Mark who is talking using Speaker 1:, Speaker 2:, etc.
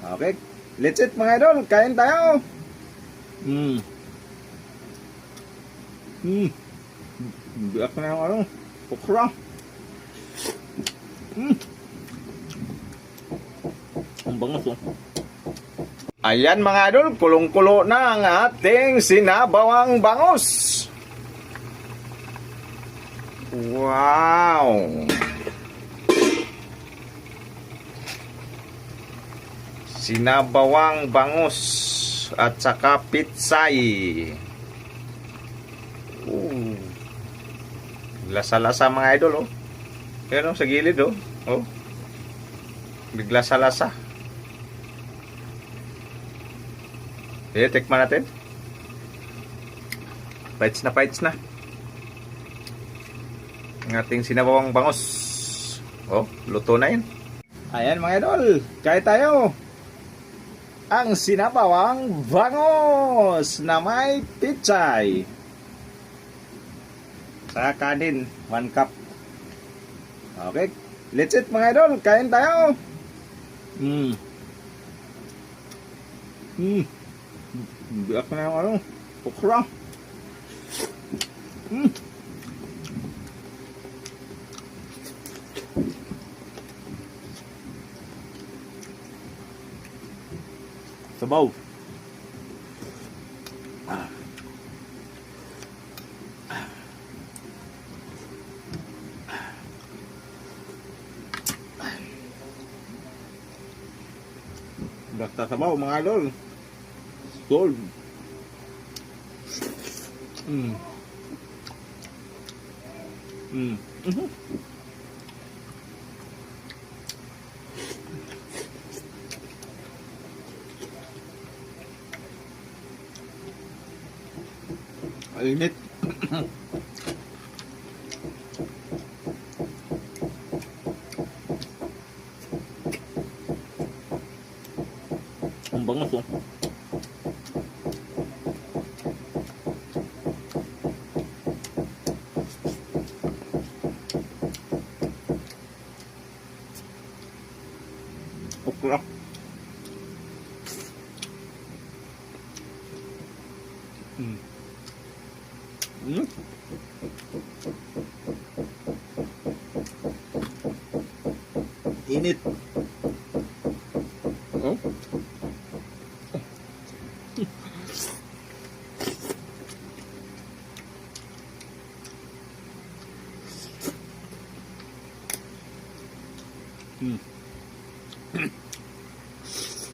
Speaker 1: Okay, let's eat mga idol. Kain tayo. Biyak na yung ano, okra. Ang bangas oh. Ayan mga idol, kulong-kulo na ang ating sinabawang bangus. Wow! Sinabawang bangus at saka pitsay. Lasa-lasa mga idol oh. Pero sa gilid oh. Oh. Biglasa-lasa. Eh, tikman natin. Bites na. Ang ating sinabawang bangus. Oh, luto na yun. Ayan mga idol, kain tayo. Ang sinabawang bangus na may pitsay. Sa kanin, 1 cup. Okay, let's eat mga idol, kain tayo. Biyak na yung ano, okra. Sabaw. Basta sabaw mga idol. Gold. Init. Ang bangus oh. Okra. Init. Oh.